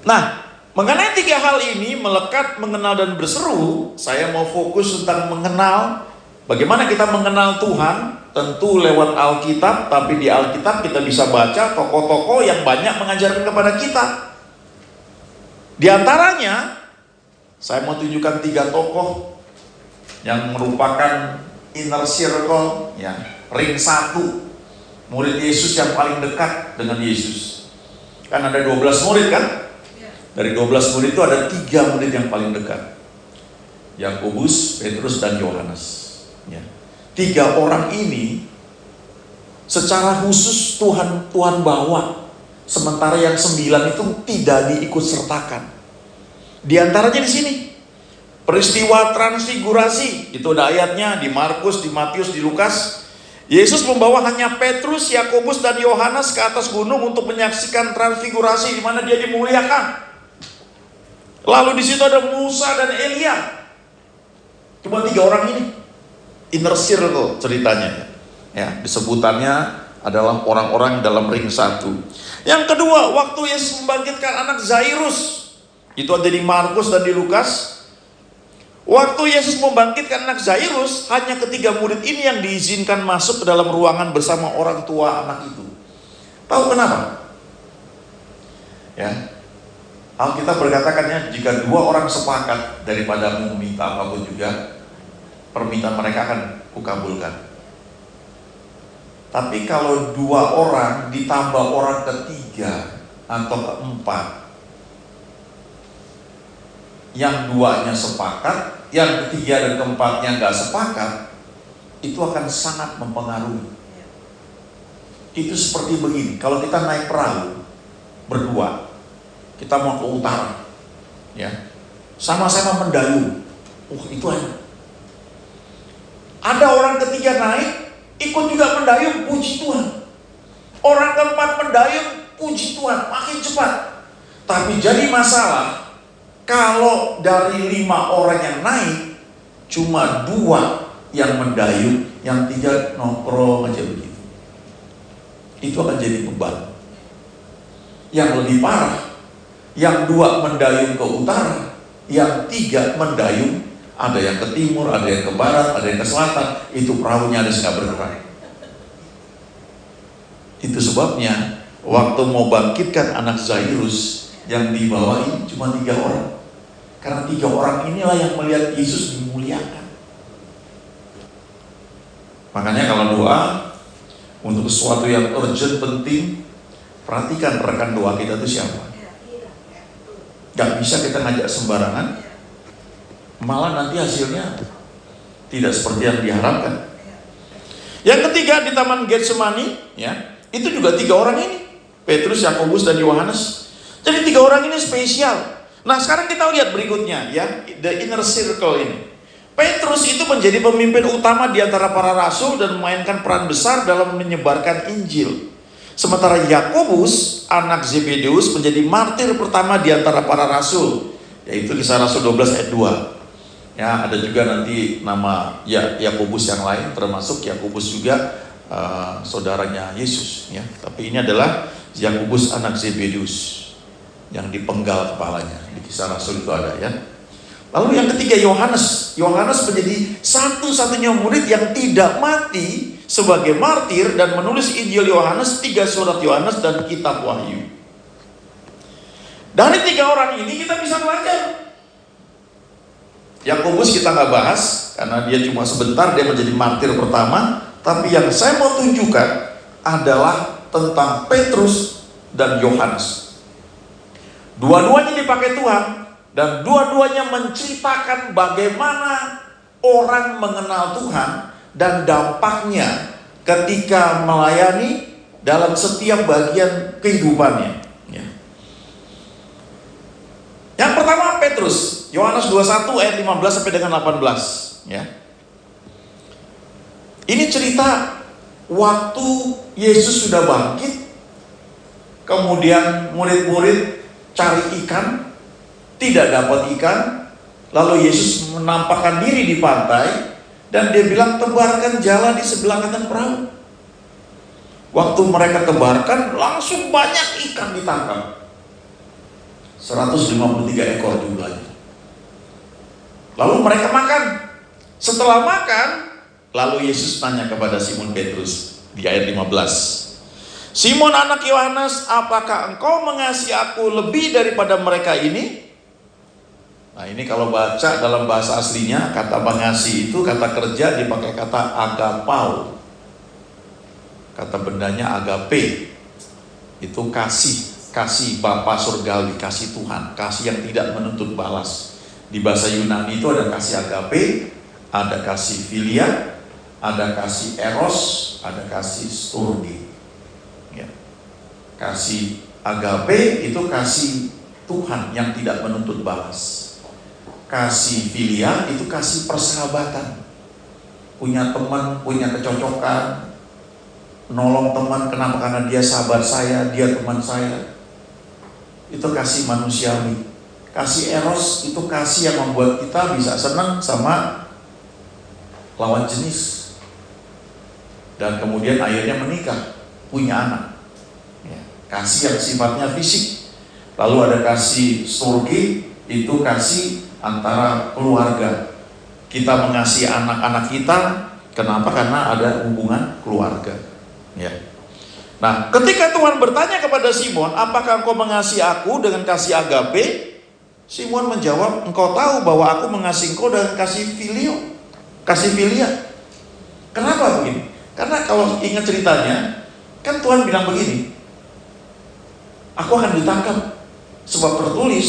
Nah, mengenai tiga hal ini, melekat, mengenal, dan berseru, saya mau fokus tentang mengenal. Bagaimana kita mengenal Tuhan? Tentu lewat Alkitab, tapi di Alkitab kita bisa baca tokoh-tokoh yang banyak mengajarkan kepada kita. Di antaranya, saya mau tunjukkan 3 tokoh yang merupakan inner circle, ya, ring 1, murid Yesus yang paling dekat dengan Yesus. Kan ada 12 murid kan? Dari 12 murid itu ada 3 murid yang paling dekat. Yakobus, Petrus, dan Yohanes. Ya. 3 orang ini secara khusus Tuhan bawa, sementara yang 9 itu tidak diikut sertakan. Di antaranya di sini peristiwa transfigurasi, itu ada ayatnya di Markus, di Matius, di Lukas. Yesus membawa hanya Petrus, Yakobus, dan Yohanes ke atas gunung untuk menyaksikan transfigurasi di mana dia dimuliakan. Lalu di situ ada Musa dan Elia. Cuma 3 orang ini inner circle ceritanya, ya, disebutannya adalah orang-orang dalam ring 1. Yang kedua, waktu Yesus membangkitkan anak Zairus, itu ada di Markus dan di Lukas. Waktu Yesus membangkitkan anak Zairus, hanya ketiga murid ini yang diizinkan masuk ke dalam ruangan bersama orang tua anak itu. Tahu kenapa? Ya, Alkitab berkatakannya, jika 2 orang sepakat daripada meminta apapun juga, permintaan mereka akan kukabulkan. Tapi kalau 2 orang ditambah orang ketiga atau keempat, yang 2-nya sepakat, yang ketiga dan keempatnya nggak sepakat, itu akan sangat mempengaruhi. Itu seperti begini, kalau kita naik perahu berdua, kita mau ke utara, ya, sama-sama mendayung, itu enak. Ada orang ketiga naik, ikut juga mendayung, puji Tuhan. Orang keempat mendayung, puji Tuhan, makin cepat. Tapi jadi masalah, kalau dari 5 orang yang naik, cuma 2 yang mendayung, yang 3 nongkrong aja begitu. Itu akan jadi beban. Yang lebih parah, yang 2 mendayung ke utara, yang 3 mendayung, ada yang ke timur, ada yang ke barat, ada yang ke selatan, itu perahunya ada nggak bergerak. Itu sebabnya waktu mau bangkitkan anak Zairus, yang dibawain cuma 3 orang. Karena 3 orang inilah yang melihat Yesus dimuliakan. Makanya kalau doa untuk sesuatu yang urgent, penting, perhatikan rekan doa kita itu siapa. Gak bisa kita ngajak sembarangan, malah nanti hasilnya tidak seperti yang diharapkan. Yang ketiga, di Taman Getsemani, ya, itu juga 3 orang ini, Petrus, Yakobus, dan Yohanes. Jadi 3 orang ini spesial. Nah, sekarang kita lihat berikutnya, ya, the inner circle ini. Petrus itu menjadi pemimpin utama di antara para rasul dan memainkan peran besar dalam menyebarkan Injil. Sementara Yakobus, anak Zebedeus, menjadi martir pertama di antara para rasul, yaitu Kisah Rasul 12 ayat 2. Ya, ada juga nanti nama Yakobus yang lain, termasuk Yakobus juga saudaranya Yesus, ya. Tapi ini adalah Yakobus anak Zebedeus yang dipenggal kepalanya. Di Kisah Rasul itu ada, ya. Lalu yang ketiga, Yohanes. Yohanes menjadi satu-satunya murid yang tidak mati sebagai martir dan menulis Injil Yohanes, 3 surat Yohanes, dan kitab Wahyu. Dari 3 orang ini kita bisa belajar. Yakobus kita nggak bahas karena dia cuma sebentar, dia menjadi martir pertama. Tapi yang saya mau tunjukkan adalah tentang Petrus dan Yohanes. Dua-duanya dipakai Tuhan, dan dua-duanya menceritakan bagaimana orang mengenal Tuhan dan dampaknya ketika melayani dalam setiap bagian kehidupannya. Ya. Yang pertama, Petrus, Yohanes 21 ayat 15 sampai dengan 18. Ya. Ini cerita waktu Yesus sudah bangkit, kemudian murid-murid cari ikan, tidak dapat ikan, lalu Yesus menampakkan diri di pantai, dan dia bilang, tebarkan jala di sebelah kanan perahu. Waktu mereka tebarkan, langsung banyak ikan ditangkap. 153 ekor jumlahnya. Lalu mereka makan. Setelah makan, lalu Yesus tanya kepada Simon Petrus di ayat 15. Simon anak Yohanes, apakah engkau mengasihi aku lebih daripada mereka ini? Nah, ini kalau baca dalam bahasa aslinya, kata mengasihi itu kata kerja dipakai kata agapau. Kata bendanya agape. Itu kasih Bapa surgawi, kasih Tuhan, kasih yang tidak menuntut balas. Di bahasa Yunani itu ada kasih agape, ada kasih filia, ada kasih eros, ada kasih storge. Ya. Kasih agape itu kasih Tuhan yang tidak menuntut balas. Kasih filia itu kasih persahabatan. Punya teman, punya kecocokan, nolong teman, kenapa? Karena dia sahabat saya, dia teman saya. Itu kasih manusiawi. Kasih eros itu kasih yang membuat kita bisa senang sama lawan jenis. Dan kemudian akhirnya menikah, punya anak. Ya. Kasih yang sifatnya fisik. Lalu ada kasih storge, itu kasih antara keluarga. Kita mengasihi anak-anak kita, kenapa? Karena ada hubungan keluarga. Ya. Nah, ketika Tuhan bertanya kepada Simon, apakah engkau mengasihi aku dengan kasih agape? Simon menjawab, engkau tahu bahwa aku mengasihi engkau dengan kasih filio, kasih filia. Kenapa begini? Karena kalau ingat ceritanya, kan Tuhan bilang begini, aku akan ditangkap, sebab tertulis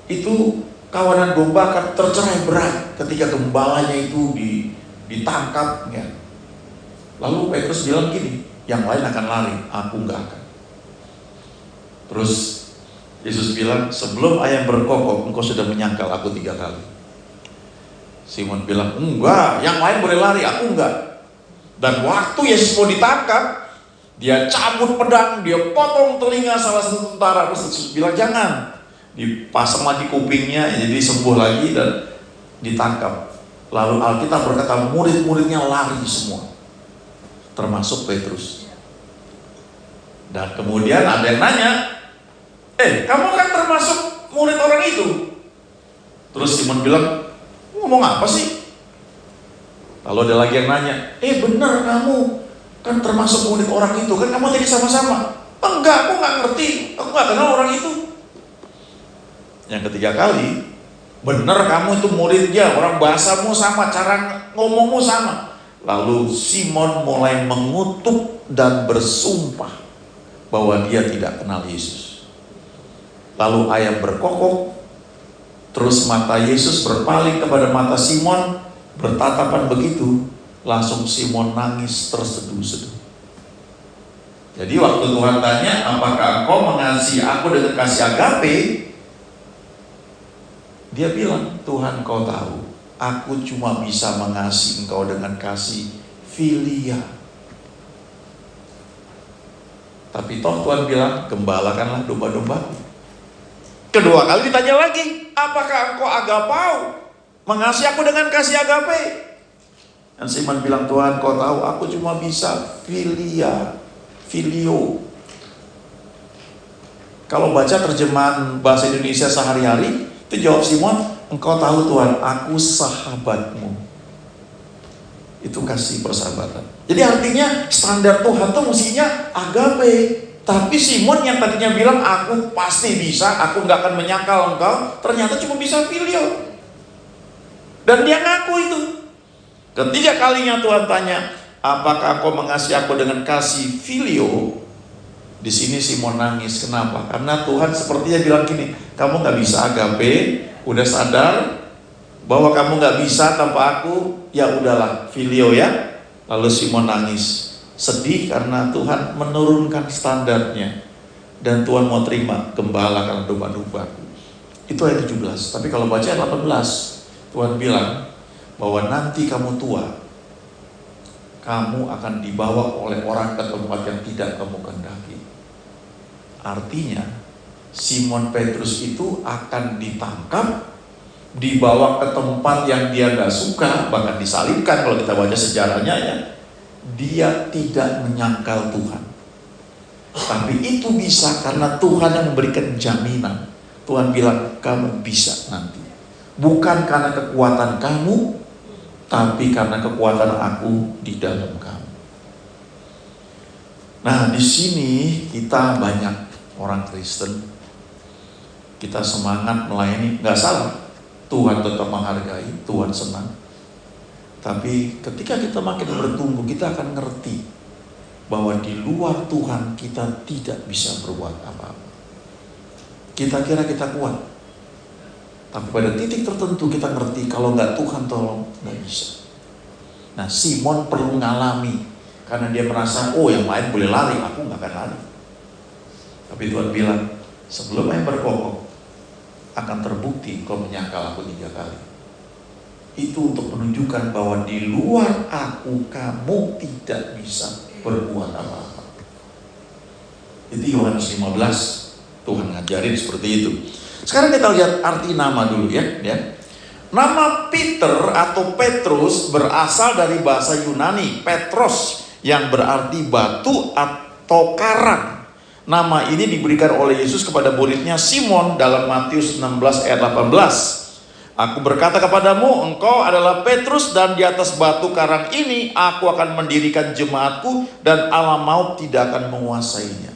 itu kawanan domba akan tercerai berai ketika gembalanya itu ditangkap. Ya. Lalu Petrus bilang gini, yang lain akan lari, aku enggak akan. Terus Yesus bilang, sebelum ayam berkokok, engkau sudah menyangkal aku 3 kali. Simon bilang, enggak, yang lain boleh lari, aku enggak. Dan waktu Yesus mau ditangkap, dia cabut pedang, dia potong telinga salah satu tentara. Terus Yesus bilang, jangan. Dipasang lagi kupingnya, jadi sembuh lagi dan ditangkap. Lalu Alkitab berkata, murid-muridnya lari semua, termasuk Petrus. Dan kemudian ada yang nanya, kamu kan termasuk murid orang itu. Terus Simon bilang, ngomong apa sih? Lalu ada lagi yang nanya, benar kamu kan termasuk murid orang itu, kan kamu tadi sama-sama. Enggak, aku nggak ngerti, aku nggak kenal orang itu. Yang ketiga kali, benar kamu itu muridnya, orang bahasamu sama, cara ngomongmu sama. Lalu Simon mulai mengutuk dan bersumpah bahwa dia tidak kenal Yesus. Lalu ayam berkokok, terus mata Yesus berpaling kepada mata Simon, bertatapan begitu, langsung Simon nangis terseduh-seduh. Jadi waktu Tuhan tanya, apakah engkau mengasihi aku dengan kasih agape? Dia bilang, Tuhan kau tahu, aku cuma bisa mengasihi engkau dengan kasih filia. Tapi toh Tuhan bilang, gembalakanlah domba-dombaku. Kedua kali ditanya lagi, apakah engkau agapau? Mengasihi aku dengan kasih agape? Dan Simon bilang, Tuhan kau tahu aku cuma bisa filia, filio. Kalau baca terjemahan bahasa Indonesia sehari-hari, itu jawab Simon, engkau tahu Tuhan, aku sahabatmu. Itu kasih persahabatan. Jadi artinya standar Tuhan tuh mestinya agape. Tapi Simon yang tadinya bilang, aku pasti bisa, aku gak akan menyangkal engkau, ternyata cuma bisa filio. Dan dia ngaku itu. Ketiga kalinya Tuhan tanya, apakah engkau mengasihi aku dengan kasih filio? Di sini Simon nangis. Kenapa? Karena Tuhan sepertinya bilang gini, kamu gak bisa agape, udah sadar bahwa kamu gak bisa tanpa aku, ya udahlah filio ya. Lalu Simon nangis, sedih karena Tuhan menurunkan standarnya. Dan Tuhan mau terima, gembalakan domba-dombaku. Itu ayat 17. Tapi kalau baca ayat 18, Tuhan bilang bahwa nanti kamu tua, kamu akan dibawa oleh orang ke tempat yang tidak kamu kehendaki. Artinya Simon Petrus itu akan ditangkap, dibawa ke tempat yang dia gak suka, bahkan disalibkan. Kalau kita baca sejarahnya ya, dia tidak menyangkal Tuhan. Tapi itu bisa karena Tuhan yang memberikan jaminan Tuhan bilang, kamu bisa nanti. Bukan karena kekuatan kamu, tapi karena kekuatan aku di dalam kamu. Nah, di sini kita banyak orang Kristen, kita semangat melayani, nggak salah. Tuhan tetap menghargai, Tuhan senang. Tapi ketika kita makin bertumbuh, kita akan ngerti bahwa di luar Tuhan kita tidak bisa berbuat apa-apa. Kita kira kita kuat, tapi pada titik tertentu kita ngerti kalau nggak Tuhan tolong, nggak bisa. Nah, Simon perlu ngalami, karena dia merasa, oh yang lain boleh lari, aku nggak akan lari. Tapi Tuhan bilang, sebelum yang berkokok, akan terbukti kau menyangkal aku 3 kali. Itu untuk menunjukkan bahwa di luar aku, kamu tidak bisa berbuat apa-apa. Itu Yohanes 15, Tuhan ngajarin seperti itu. Sekarang kita lihat arti nama dulu ya. Nama Peter atau Petrus berasal dari bahasa Yunani, Petros, yang berarti batu atau karang. Nama ini diberikan oleh Yesus kepada muridnya Simon dalam Matius 16 ayat 18. Aku berkata kepadamu, engkau adalah Petrus, dan di atas batu karang ini aku akan mendirikan jemaatku, dan alam maut tidak akan menguasainya.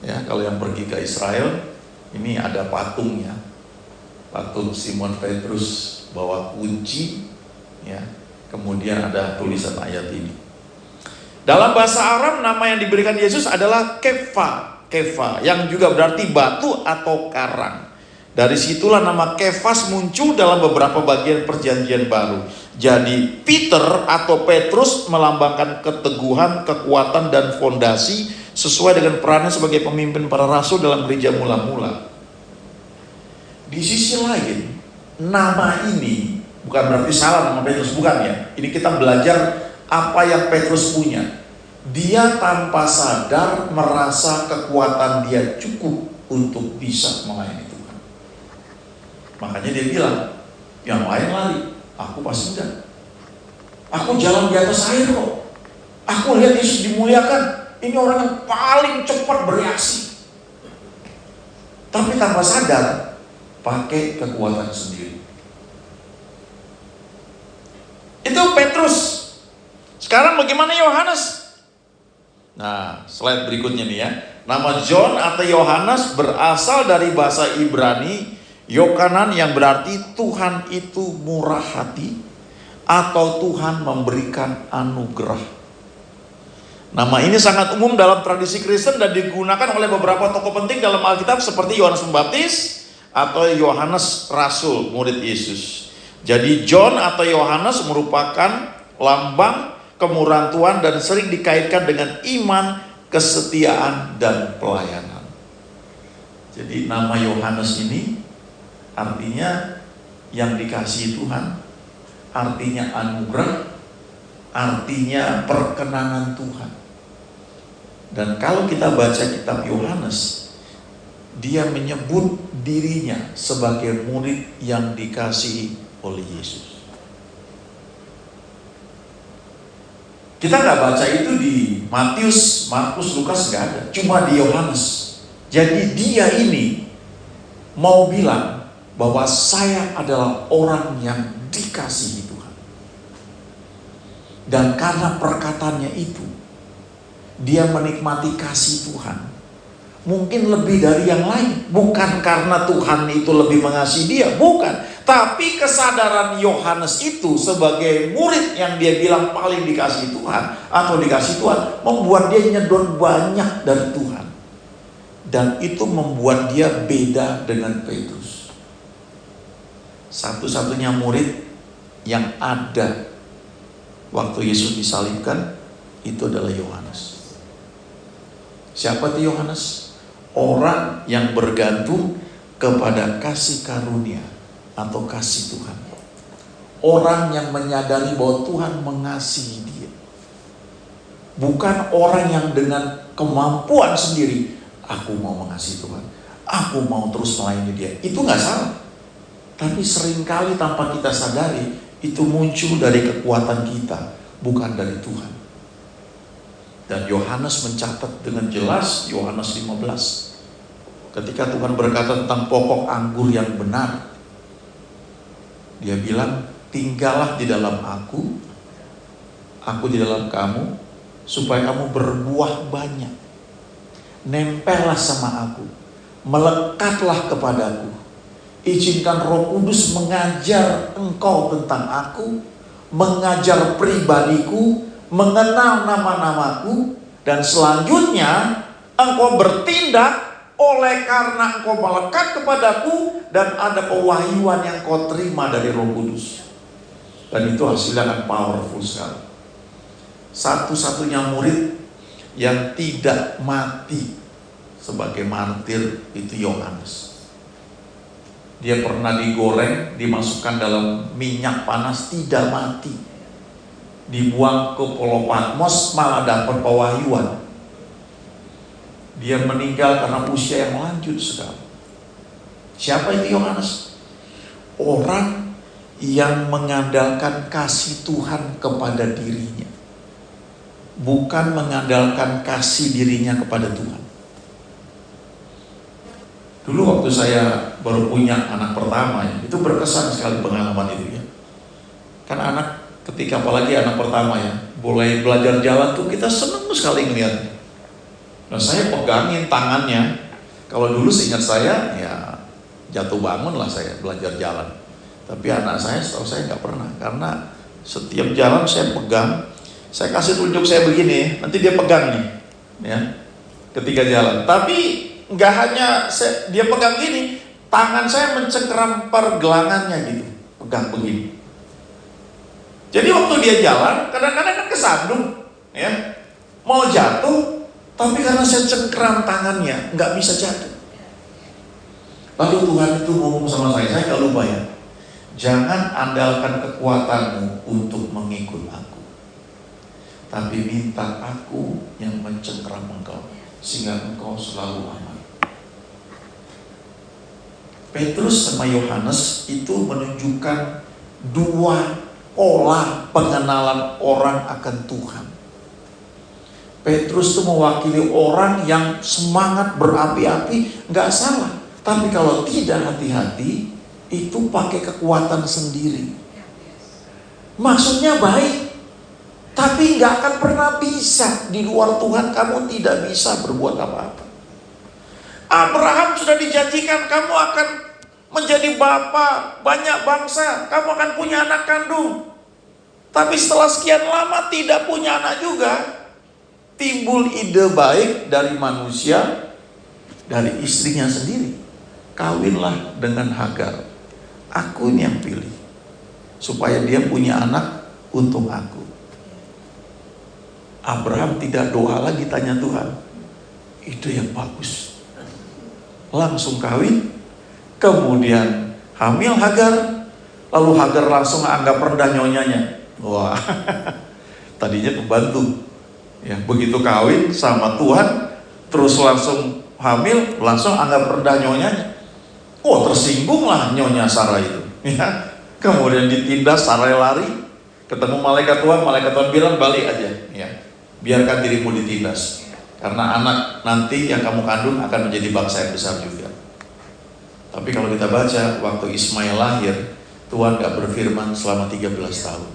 Ya, kalau yang pergi ke Israel, ini ada patungnya, patung Simon Petrus bawa kunci, ya. Kemudian ada tulisan ayat ini. Dalam bahasa Arab, nama yang diberikan Yesus adalah Kefa, yang juga berarti batu atau karang. Dari situlah nama Kefas muncul dalam beberapa bagian perjanjian baru. Jadi Peter atau Petrus melambangkan keteguhan, kekuatan, dan fondasi sesuai dengan perannya sebagai pemimpin para rasul dalam gereja mula-mula. Di sisi lain, nama ini bukan berarti salah nama Petrus, bukan ya. Ini kita belajar apa yang Petrus punya. Dia tanpa sadar merasa kekuatan dia cukup untuk bisa melayani Tuhan. Makanya dia bilang, yang lain lari, aku pasti enggak. Aku jalan di atas air kok. Aku lihat Yesus dimuliakan. Ini orang yang paling cepat bereaksi. Tapi tanpa sadar, pakai kekuatan sendiri. Itu Petrus. Sekarang bagaimana Yohanes? Nah, slide berikutnya nih ya. Nama John atau Yohanes berasal dari bahasa Ibrani Yokanan, yang berarti Tuhan itu murah hati atau Tuhan memberikan anugerah. Nama ini sangat umum dalam tradisi Kristen dan digunakan oleh beberapa tokoh penting dalam Alkitab seperti Yohanes Pembaptis atau Yohanes Rasul, murid Yesus. Jadi John atau Yohanes merupakan lambang kemurahan Tuhan dan sering dikaitkan dengan iman, kesetiaan, dan pelayanan. Jadi nama Yohanes ini artinya yang dikasihi Tuhan, artinya anugerah, artinya perkenanan Tuhan. Dan kalau kita baca kitab Yohanes, dia menyebut dirinya sebagai murid yang dikasihi oleh Yesus. Kita nggak baca itu di Matius, Markus, Lukas, nggak ada. Cuma di Yohanes. Jadi dia ini mau bilang bahwa saya adalah orang yang dikasihi Tuhan. Dan karena perkataannya itu, dia menikmati kasih Tuhan. Mungkin lebih dari yang lain. Bukan karena Tuhan itu lebih mengasihi dia, bukan. Tapi kesadaran Yohanes itu sebagai murid yang dia bilang paling dikasihi Tuhan atau dikasihi Tuhan, membuat dia nyedot banyak dari Tuhan. Dan itu membuat dia beda dengan Petrus. Satu-satunya murid yang ada waktu Yesus disalibkan itu adalah Yohanes. Siapa itu Yohanes? Orang yang bergantung kepada kasih karunia atau kasih Tuhan. Orang yang menyadari bahwa Tuhan mengasihi dia. Bukan orang yang dengan kemampuan sendiri, aku mau mengasihi Tuhan, aku mau terus melayani dia. Itu gak salah. Tapi seringkali tanpa kita sadari, itu muncul dari kekuatan kita, bukan dari Tuhan. Dan Yohanes mencatat dengan jelas, Yohanes 15. ketika Tuhan berkata tentang pokok anggur yang benar, Dia bilang, tinggallah di dalam aku di dalam kamu, supaya kamu berbuah banyak. Nempellah sama aku, melekatlah kepadaku. Izinkan Roh Kudus mengajar engkau tentang aku, mengajar pribadiku, mengenal nama-namaku, dan selanjutnya engkau bertindak oleh karena engkau melekat kepadaku dan ada pewahyuan yang kau terima dari Roh Kudus. Dan itu hasilnya akan powerful sekali. Satu-satunya murid yang tidak mati sebagai martir itu Yohanes. Dia pernah digoreng, dimasukkan dalam minyak panas, tidak mati. Dibuang ke Pulau Patmos, malah dapat pewahyuan. Dia meninggal karena usia yang lanjut sekali. Siapa itu Yohanes? Orang yang mengandalkan kasih Tuhan kepada dirinya, bukan mengandalkan kasih dirinya kepada Tuhan. Dulu waktu saya baru punya anak pertama, ya, itu berkesan sekali pengalaman itu ya. Kan anak ketika apalagi anak pertama ya, mulai belajar jalan tuh kita seneng sekali ngeliatnya. Nah saya pegangin tangannya. Kalau dulu seingat saya ya jatuh bangun lah saya belajar jalan. Tapi anak saya setahu saya nggak pernah, karena setiap jalan saya pegang. Saya kasih tunjuk saya begini, nanti dia pegang nih, ya, ketika jalan. Tapi nggak hanya dia pegang gini, tangan saya mencengkeram pergelangannya gitu, pegang begini. Jadi waktu dia jalan, kadang-kadang kan kesandung, ya, mau jatuh, tapi karena saya cengkeram tangannya, nggak bisa jatuh. Lalu Tuhan itu ngomong sama saya nggak lupa ya, jangan andalkan kekuatanmu untuk mengikut aku, tapi minta aku yang mencengkeram engkau, sehingga engkau selalu aman. Petrus sama Yohanes itu menunjukkan dua pola pengenalan orang akan Tuhan. Petrus itu mewakili orang yang semangat berapi-api, nggak salah. Tapi kalau tidak hati-hati, itu pakai kekuatan sendiri. Maksudnya baik, tapi nggak akan pernah bisa. Di luar Tuhan kamu tidak bisa berbuat apa-apa. Abraham sudah dijanjikan kamu akan menjadi bapa banyak bangsa, kamu akan punya anak kandung. Tapi setelah sekian lama tidak punya anak juga. Timbul ide baik dari manusia, dari istrinya sendiri. Kawinlah dengan Hagar. Aku ini yang pilih, supaya dia punya anak untuk aku. Abraham tidak doa lagi, tanya Tuhan. Itu yang bagus. Langsung kawin, kemudian hamil Hagar, lalu Hagar langsung anggap rendah nyonyanya. Wah, tadinya pembantu, ya begitu kawin sama Tuhan, terus langsung hamil, langsung anggap rendah nyonyanya. Oh, tersinggunglah nyonya Sarah itu. Ya, kemudian ditindas, Sarah lari, ketemu malaikat Tuhan bilang balik aja, ya, biarkan dirimu ditindas. Karena anak nanti yang kamu kandung akan menjadi bangsa yang besar juga. Tapi kalau kita baca waktu Ismail lahir, Tuhan gak berfirman selama 13 tahun.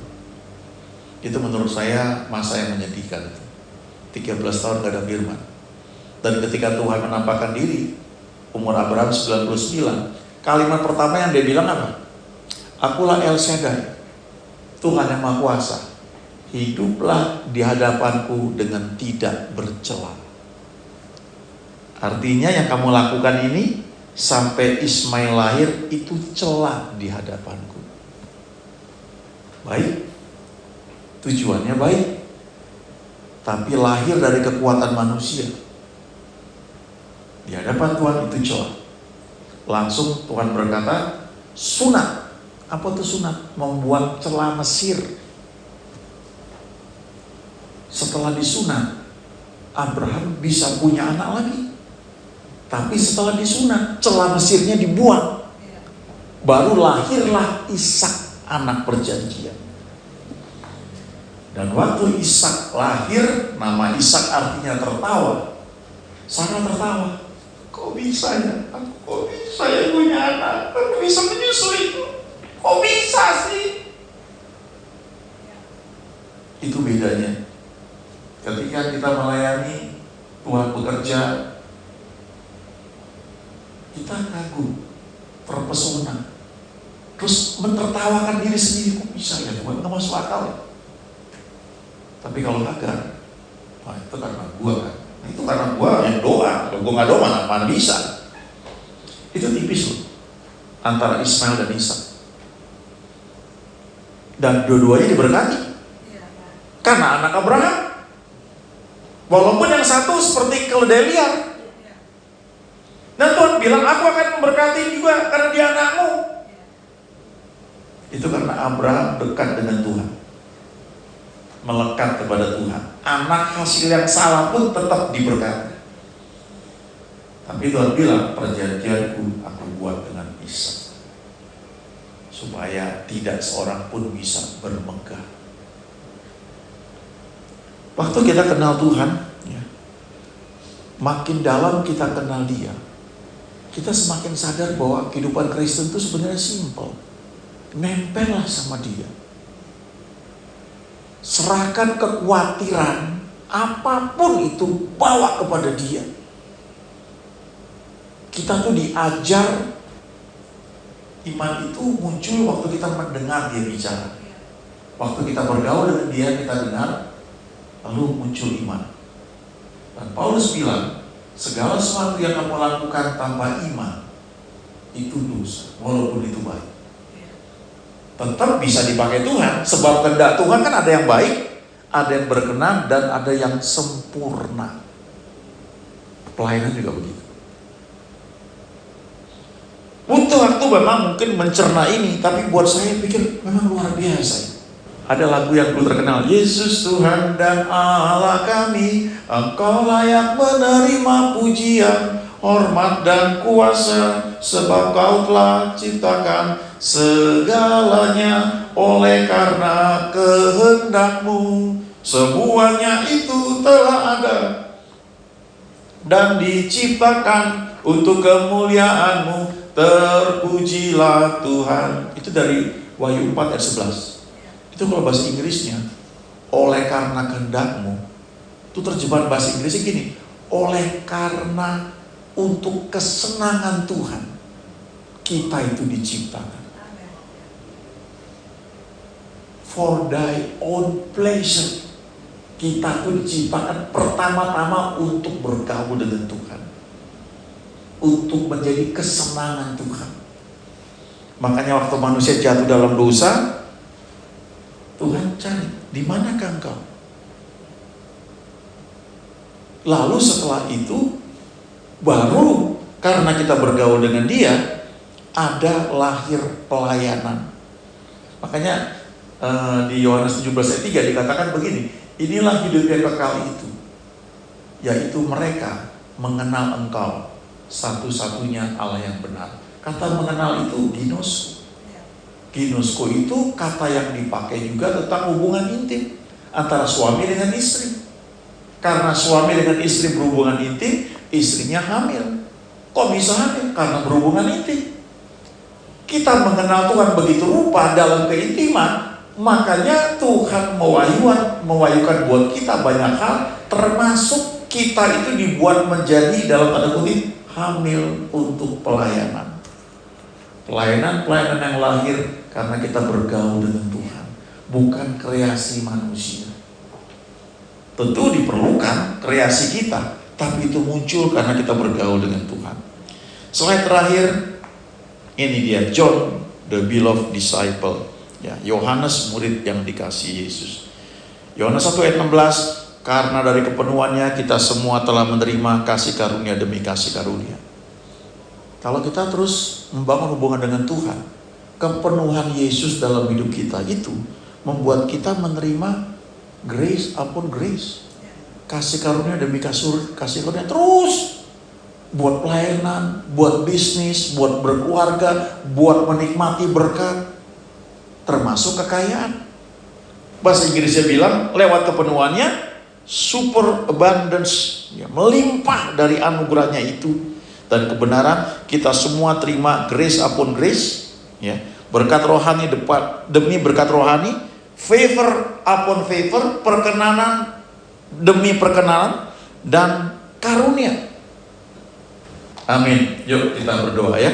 Itu menurut saya masa yang menyedihkan. 13 tahun gak ada firman. Dan ketika Tuhan menampakkan diri, umur Abraham 99, kalimat pertama yang dia bilang apa? Akulah El Shaddai, Tuhan yang Maha Kuasa. Hiduplah di hadapanku dengan tidak bercela. Artinya yang kamu lakukan ini sampai Ismail lahir itu celah di hadapanku. Baik, tujuannya baik, tapi lahir dari kekuatan manusia. Di hadapan Tuhan itu celah. Langsung Tuhan berkata, sunat. Apa itu sunat? Membuang celah Mesir. Setelah disunat, Abraham bisa punya anak lagi. Tapi setelah disunat, celah Mesirnya dibuang. Baru lahirlah Ishak, anak perjanjian. Dan waktu Ishak lahir, nama Ishak artinya tertawa. Sarah tertawa. Kok bisa ya? Kok bisa ya punya anak? Kok bisa menyusui itu? Kok bisa sih? Itu bedanya. Ketika kita melayani, Tuhan bekerja, kita kagum, terpesona, terus menertawakan diri sendiri. Kok bisa ya? Tuhan nggak masuk akal ya? Tapi kalau kagak, wah itu karena gua kan. Itu karena gua yang doa. Kalau gua nggak doa mana bisa. Itu tipis loh antara Ismail dan Ishak. Dan dua-duanya diberkati karena anak Abraham. Walaupun yang satu seperti keledai liar. Dan Tuhan bilang, aku akan memberkati juga karena dia anakmu. Itu karena Abraham dekat dengan Tuhan, melekat kepada Tuhan. Anak hasil yang salah pun tetap diberkati. Tapi Tuhan bilang, perjanjianku aku buat dengan Ishak, supaya tidak seorang pun bisa bermegah. Waktu kita kenal Tuhan, ya, makin dalam kita kenal Dia, kita semakin sadar bahwa kehidupan Kristen itu sebenarnya simpel. Nempellah sama Dia. Serahkan kekhawatiran apapun itu, bawa kepada Dia. Kita tuh diajar, iman itu muncul waktu kita mendengar Dia bicara. Waktu kita bergaul dengan Dia, kita dengar, lalu muncul iman. Dan Paulus bilang, segala sesuatu yang kamu lakukan tanpa iman itu dosa, walaupun itu baik. Tetap bisa dipakai Tuhan, sebab kehendak Tuhan kan ada yang baik, ada yang berkenan, dan ada yang sempurna. Pelayanan juga begitu. Butuh waktu memang mungkin mencerna ini, tapi buat saya pikir memang luar biasa. Ada lagu yang dulu terkenal, Yesus Tuhan dan Allah kami, Engkau layak menerima pujian, hormat dan kuasa, sebab Kau telah ciptakan segalanya. Oleh karena kehendak-Mu, semuanya itu telah ada dan diciptakan untuk kemuliaan-Mu. Terpujilah Tuhan. Itu dari Wahyu 4 ayat 11. Itu kalau bahasa Inggrisnya, oleh karena kehendak-Mu. Itu terjemahan bahasa Inggrisnya gini, oleh karena untuk kesenangan Tuhan kita itu diciptakan. For thy own pleasure. Kita itu diciptakan pertama-tama untuk bergaul dengan Tuhan, untuk menjadi kesenangan Tuhan. Makanya waktu manusia jatuh dalam dosa, Tuhan cari, di manakah engkau? Lalu setelah itu, baru karena kita bergaul dengan Dia, ada lahir pelayanan. Makanya di Yohanes 17 ayat 3 dikatakan begini, inilah hidup yang kekal itu, yaitu mereka mengenal Engkau satu-satunya Allah yang benar. Kata mengenal itu ginosko. Ginosko itu kata yang dipakai juga tentang hubungan intim antara suami dengan istri. Karena suami dengan istri berhubungan intim, istrinya hamil. Kok bisa hamil? Karena berhubungan intim. Kita mengenal Tuhan begitu rupa dalam keintiman, makanya Tuhan mewahyukan buat kita banyak hal, termasuk kita itu dibuat menjadi dalam tanda kutip hamil untuk pelayanan. Pelayanan yang lahir karena kita bergaul dengan Tuhan, bukan kreasi manusia. Tentu diperlukan kreasi kita, tapi itu muncul karena kita bergaul dengan Tuhan. Slide terakhir, ini dia John, the beloved disciple. Ya, Yohanes murid yang dikasihi Yesus. Yohanes 1 ayat 16, karena dari kepenuhannya kita semua telah menerima kasih karunia demi kasih karunia. Kalau kita terus membangun hubungan dengan Tuhan, kepenuhan Yesus dalam hidup kita itu membuat kita menerima grace upon grace. Kasih karunia demi kasih karunia terus. Buat pelayanan, buat bisnis, buat berkeluarga, buat menikmati berkat, termasuk kekayaan. Bahasa Inggrisnya bilang lewat kepenuhannya super abundance, ya, melimpah dari anugerahnya itu. dan kebenaran. Kita semua terima grace upon grace, ya. Berkat rohani demi berkat rohani, favor upon favor, perkenanan demi perkenanan, dan karunia. Amin. Yuk kita berdoa ya.